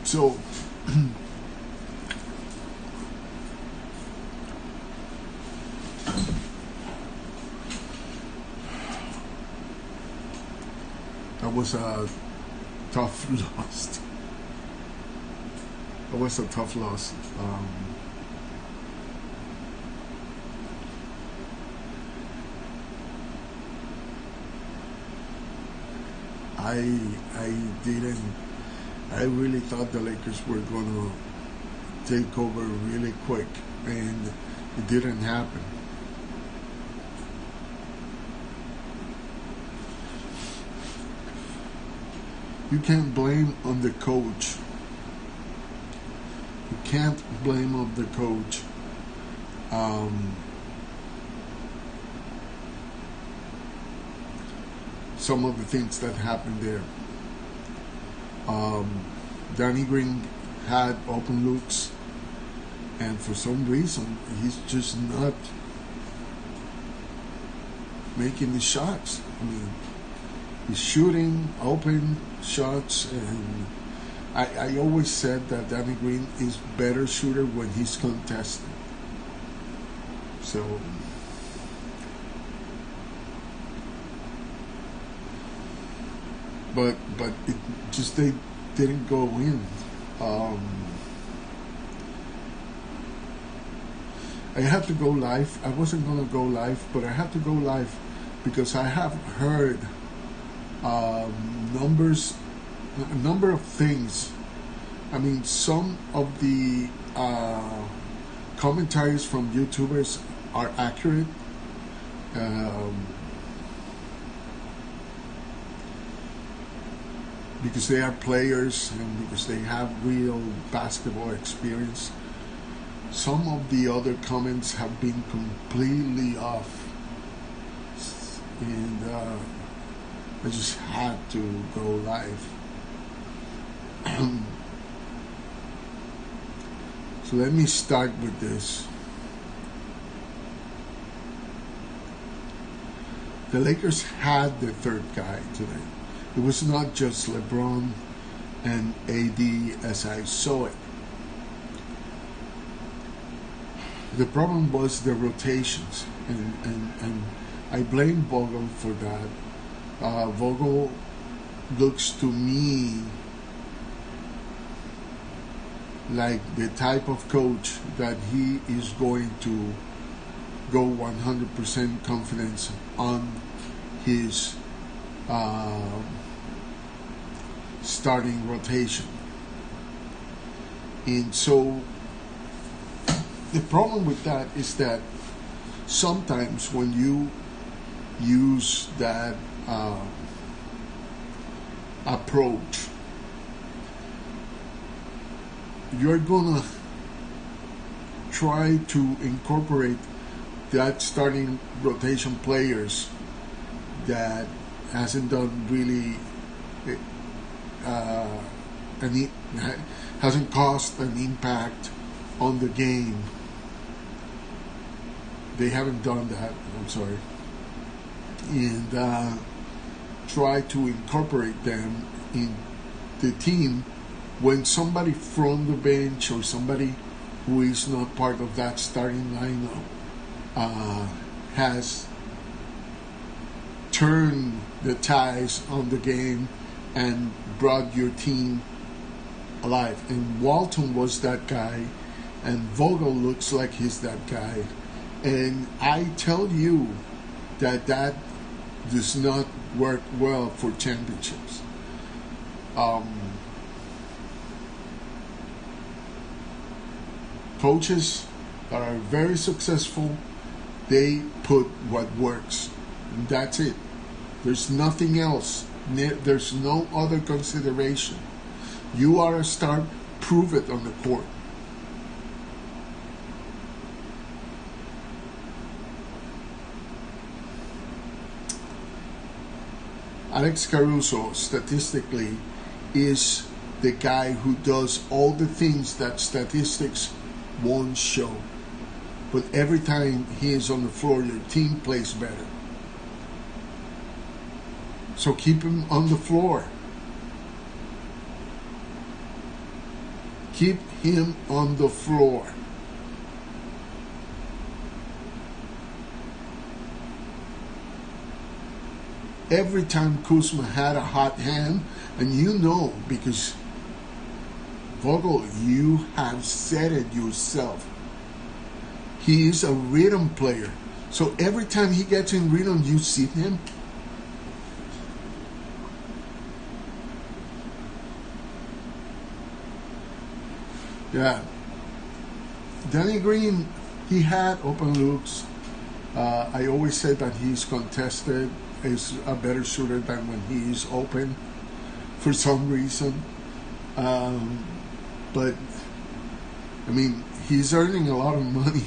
So that was a tough loss. It was a tough loss. I really thought the Lakers were gonna take over really quick, and it didn't happen. You can't blame on the coach. You can't blame on the coach. Some of the things that happened there. Danny Green had open looks, and for some reason he's just not making the shots. I mean, he's shooting open shots, and I always said that Danny Green is better shooter when he's contested. So but it just, they didn't go in. I had to go live. I wasn't gonna go live, but I had to go live because I have heard a number of things. I mean, some of the commentaries from YouTubers are accurate. Because they are players and because they have real basketball experience. Some of the other comments have been completely off, and I just had to go live. So let me start with this. The Lakers had the third guy today. It was not just LeBron and AD as I saw it. The problem was the rotations, and I blame Vogel for that. Vogel looks to me like the type of coach that he is going to go 100% confidence on his starting rotation. And so the problem with that is that sometimes when you use that approach, you're gonna try to incorporate that starting rotation players that hasn't done really hasn't caused an impact on the game. They haven't done that, I'm sorry. And try to incorporate them in the team when somebody from the bench or somebody who is not part of that starting lineup has turned the ties on the game and brought your team alive. And Walton was that guy, and Vogel looks like he's that guy. And I tell you that does not work well for championships. Coaches that are very successful, they put what works. And that's it. There's nothing else. There's no other consideration. You are a star, prove it on the court. Alex Caruso, statistically, is the guy who does all the things that statistics won't show. But every time he is on the floor, your team plays better. So keep him on the floor. Keep him on the floor. Every time Kuzma had a hot hand, and you know, because Vogel, you have said it yourself, he is a rhythm player. So every time he gets in rhythm, you see him. Yeah. Danny Green, he had open looks. I always said that he's contested, is a better shooter than when he is open for some reason. But, I mean, he's earning a lot of money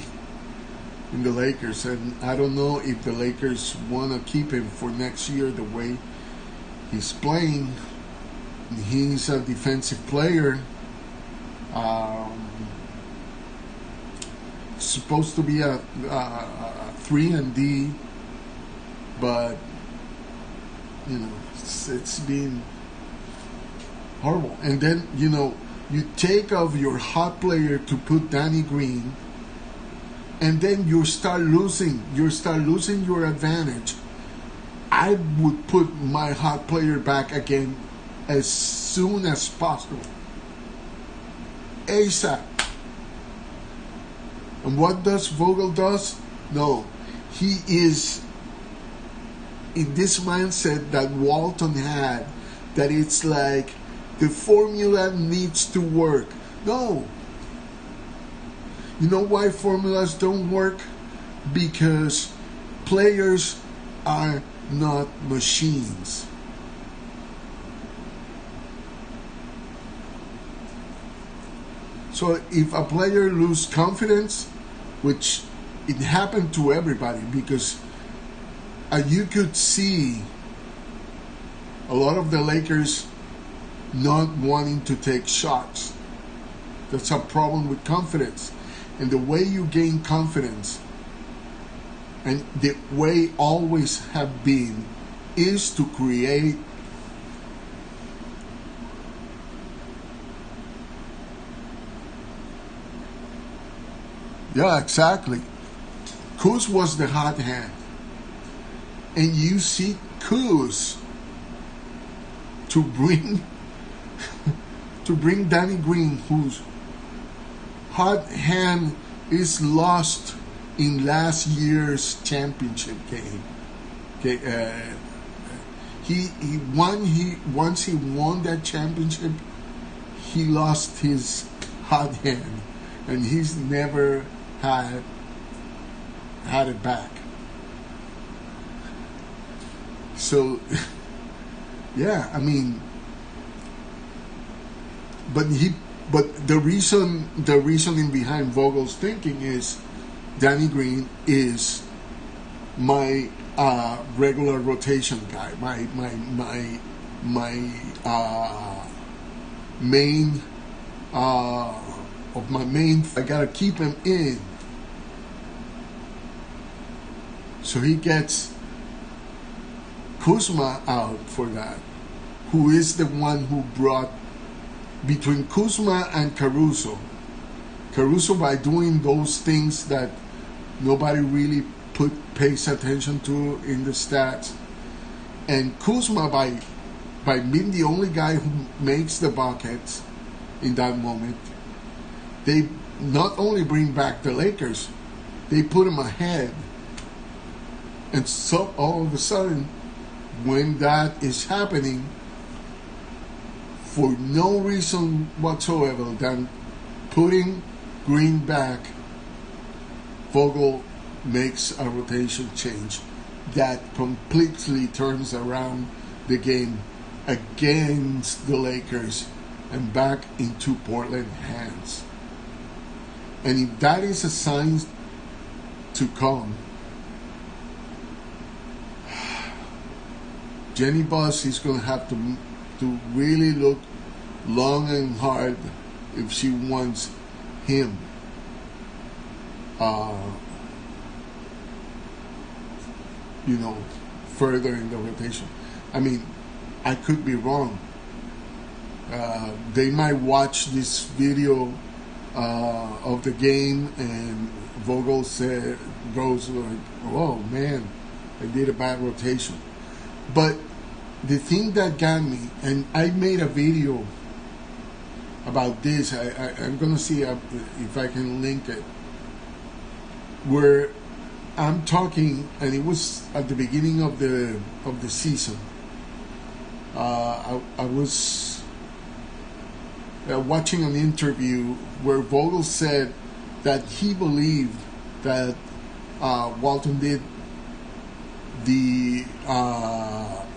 in the Lakers, and I don't know if the Lakers want to keep him for next year the way he's playing. He's a defensive player. Supposed to be a 3-and-D, but you know, it's been horrible. And then, you know, you take off your hot player to put Danny Green, and then you start losing your advantage. I would put my hot player back again as soon as possible, ASAP. And what does Vogel does? No, he is in this mindset that Walton had, that it's like the formula needs to work. No. You know why formulas don't work? Because players are not machines. So if a player loses confidence, which it happened to everybody, because you could see a lot of the Lakers not wanting to take shots. That's a problem with confidence. And the way you gain confidence, and the way always have been, is to create Yeah, exactly. Kuz was the hot hand. And you see Kuz to bring Danny Green, whose hot hand is lost in last year's championship game. Okay, once he won that championship, he lost his hot hand, and he's never had it back. So, yeah, I mean, but the reasoning behind Vogel's thinking is Danny Green is my regular rotation guy, my main of my main. I gotta keep him in, so he gets Kuzma out for that, who is the one who brought, between Kuzma and Caruso, by doing those things that nobody really pays attention to in the stats, and Kuzma by being the only guy who makes the buckets in that moment, they not only bring back the Lakers, they put them ahead. And so all of a sudden, when that is happening, for no reason whatsoever than putting Green back, Vogel makes a rotation change that completely turns around the game against the Lakers and back into Portland hands. And if that is a sign to come, Jenny Buss is going to have to really look long and hard if she wants him further in the rotation. I mean, I could be wrong, They might watch this video of the game, and Vogel goes like, "Oh man, I did a bad rotation." But the thing that got me, and I made a video about this. I'm gonna see if I can link it, where I'm talking, and it was at the beginning of the season. I was watching an interview where Vogel said that he believed that Walton did the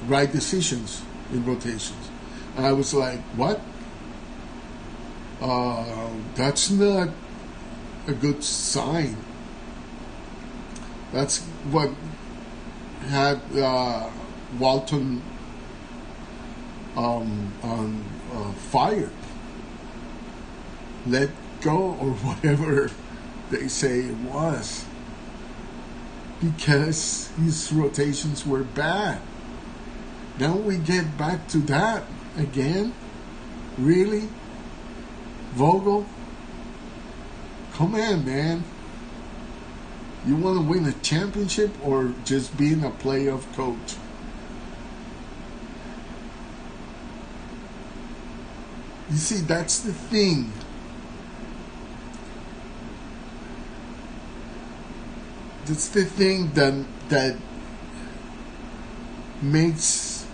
right decisions in rotations, and I was like, "What? That's not a good sign." That's what had Walton fired, let go, or whatever they say it was, because his rotations were bad. Now we get back to that again? Really? Vogel? Come on, man. You want to win a championship or just being a playoff coach? You see, that's the thing. That's the thing that makes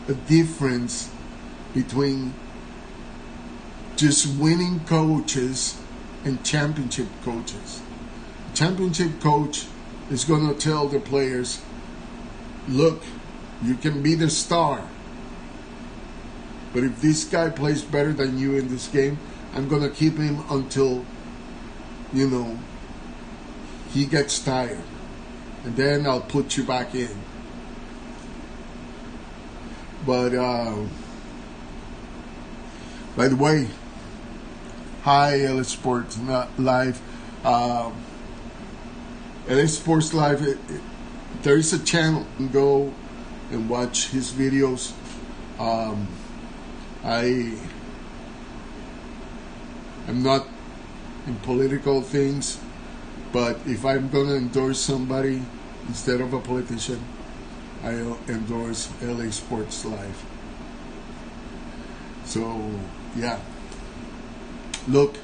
a difference between just winning coaches and championship coaches. Championship coach is going to tell the players, "Look, you can be the star, but if this guy plays better than you in this game, I'm going to keep him until, he gets tired. And then I'll put you back in." But, by the way, hi, LA Sports Live. LA Sports Live, there is a channel. You can go and watch his videos. I'm not in political things, but if I'm going to endorse somebody instead of a politician, I'll endorse LA Sports Live. So, yeah. Look,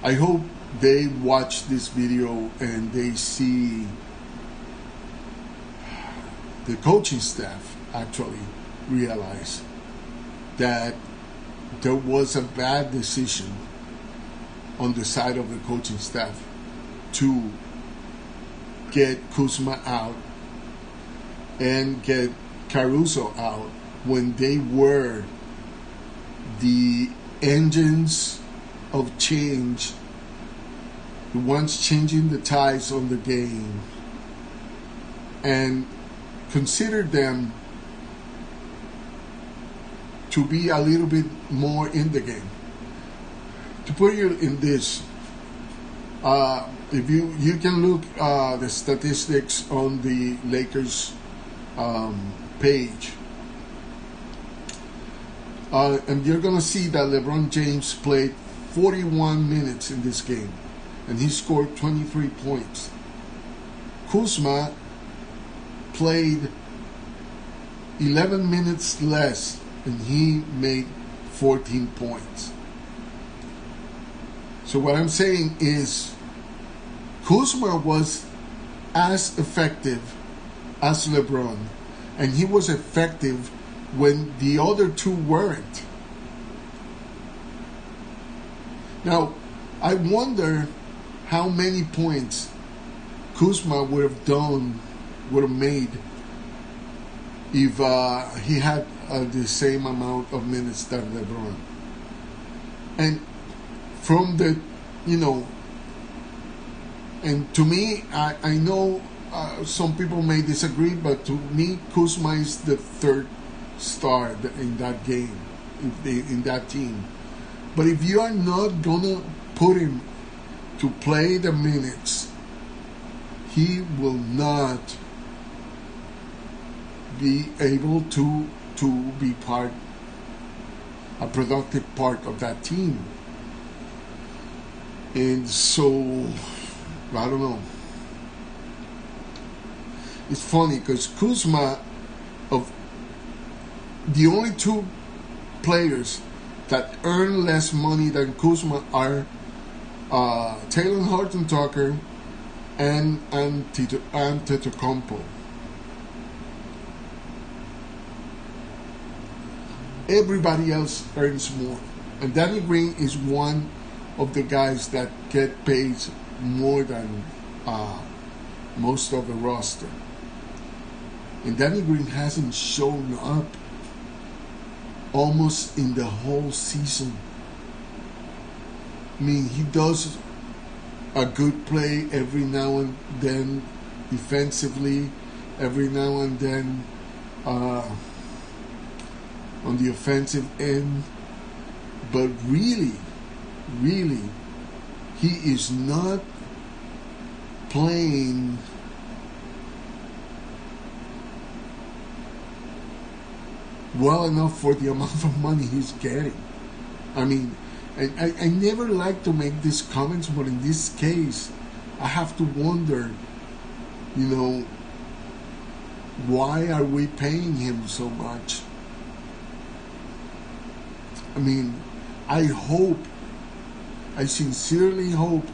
I hope they watch this video and they see the coaching staff actually realize that there was a bad decision on the side of the coaching staff to get Kuzma out and get Caruso out when they were the engines of change, the ones changing the tides on the game, and consider them to be a little bit more in the game. To put you in this, if you can look the statistics on the Lakers page, and you're gonna see that LeBron James played 41 minutes in this game, and he scored 23 points. Kuzma played 11 minutes less, and he made 14 points. So what I'm saying is, Kuzma was as effective as LeBron, and he was effective when the other two weren't. Now, I wonder how many points Kuzma would have made if he had the same amount of minutes that LeBron. And from the, and to me, I know some people may disagree, but to me, Kuzma is the third star in that game, in that team. But if you are not gonna put him to play the minutes, he will not be able to be a productive part of that team. And so, I don't know. It's funny because Kuzma, of the only two players that earn less money than Kuzma are Taylor Horton Tucker and Antetokounmpo. Everybody else earns more, and Danny Green is one of the guys that get paid more than most of the roster. And Danny Green hasn't shown up almost in the whole season. I mean, he does a good play every now and then defensively, every now and then on the offensive end. But really, he is not playing well enough for the amount of money he's getting. I mean, I never like to make these comments, but in this case, I have to wonder, why are we paying him so much? I mean, I sincerely hope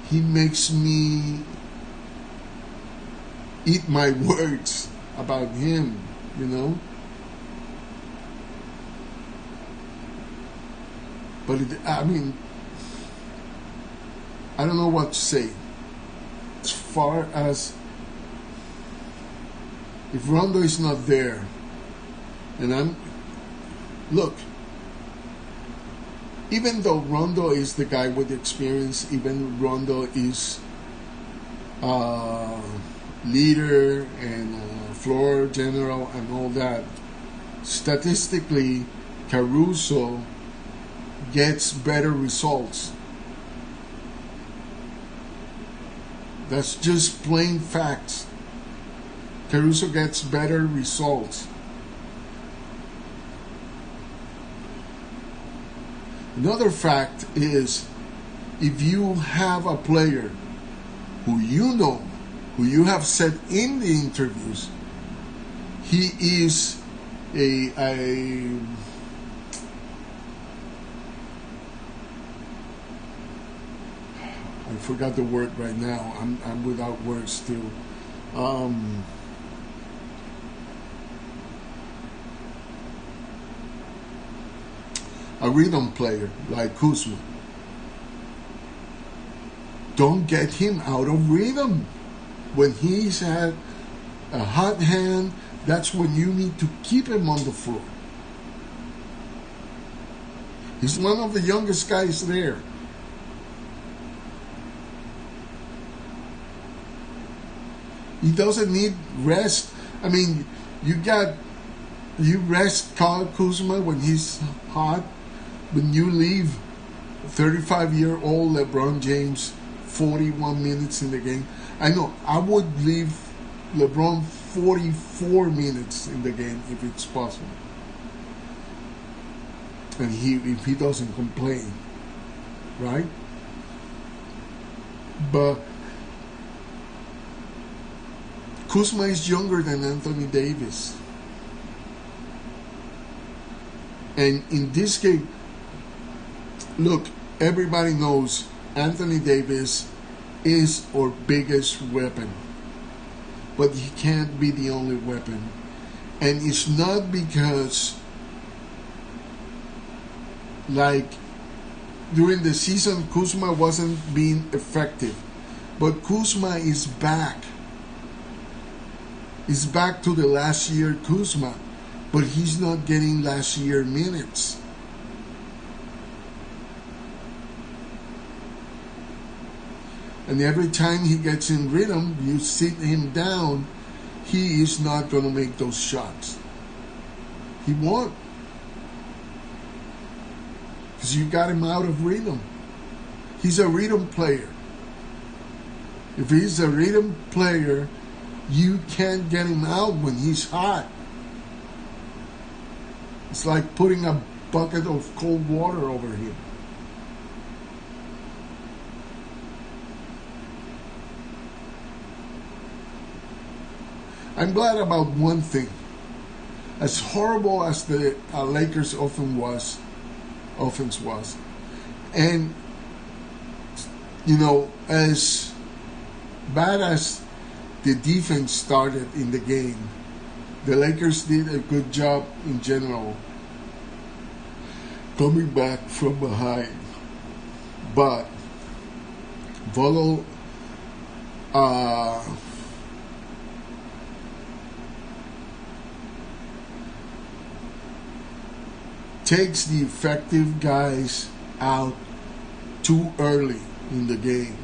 he makes me eat my words about him, But I don't know what to say. As far as if Rondo is not there, and look, even though Rondo is the guy with experience, even Rondo is leader and floor general and all that, statistically, Caruso gets better results. That's just plain facts. Caruso gets better results. Another fact is, if you have a player who you have said in the interviews, he is I forgot the word right now. I'm without words still. A rhythm player like Kuzma. Don't get him out of rhythm. When he's had a hot hand, that's when you need to keep him on the floor. He's one of the youngest guys there. He doesn't need rest. I mean, you rest Kyle Kuzma when he's hot. When you leave 35-year-old LeBron James 41 minutes in the game. I know, I would leave LeBron 44 minutes in the game if it's possible. And if he doesn't complain, right? But Kuzma is younger than Anthony Davis. And in this game, look, everybody knows Anthony Davis is our biggest weapon. But he can't be the only weapon. And it's not because, like, during the season, Kuzma wasn't being effective. But Kuzma is back. He's back to the last year Kuzma. But he's not getting last year minutes. And every time he gets in rhythm, you sit him down, he is not going to make those shots. He won't. Because you got him out of rhythm. He's a rhythm player. If he's a rhythm player, You can't get him out when he's hot. It's like putting a bucket of cold water over him. I'm glad about one thing. As horrible as the Lakers offense was, and as bad as the defense started in the game, the Lakers did a good job in general coming back from behind. But Vogel takes the effective guys out too early in the game,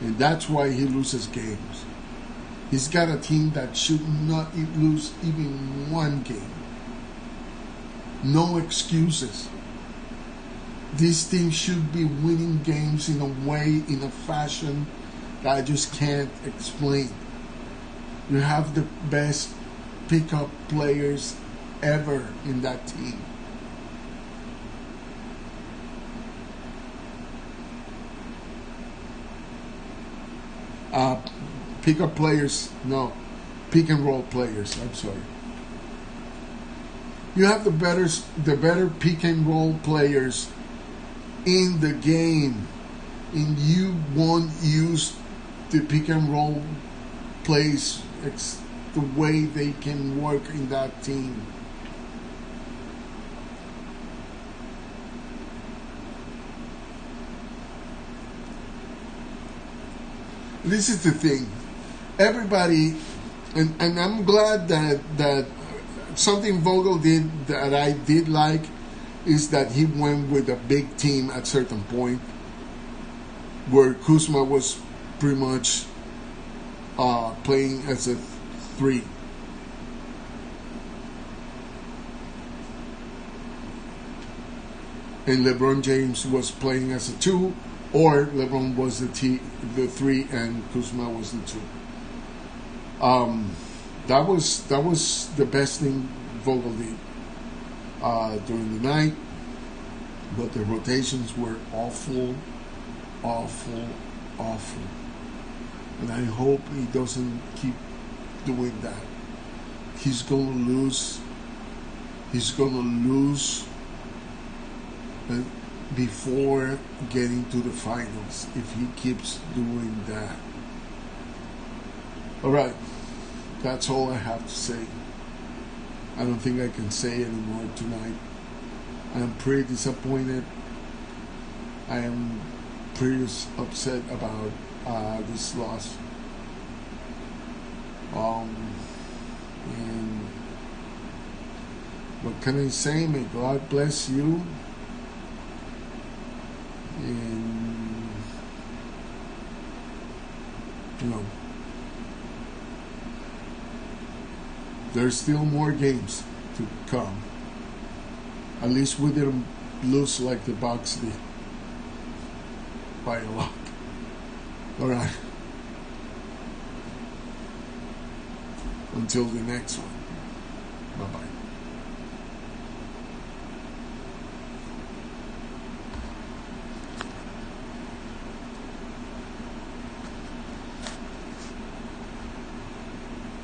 and that's why he loses games. He's got a team that should not lose even one game. No excuses. This team should be winning games in a way, in a fashion that I just can't explain. You have the best pickup players ever in that team. Pick-up players, no, pick and roll players. I'm sorry. You have the better pick and roll players in the game, and you won't use the pick and roll plays the way they can work in that team. This is the thing. Everybody, and I'm glad that something Vogel did that I did like is that he went with a big team at certain point where Kuzma was pretty much playing as a 3. And LeBron James was playing as a 2, or LeBron was the 3 and Kuzma was the 2. That was the best thing Vogel did during the night, but the rotations were awful, and I hope he doesn't keep doing that. He's gonna lose before getting to the finals if he keeps doing that. All right, that's all I have to say. I don't think I can say anymore tonight. I'm pretty disappointed. I am pretty upset about this loss. And what can I say? May God bless you. And there's still more games to come. At least we didn't lose like the Bucks did by a lot. All right. Until the next one. Bye-bye.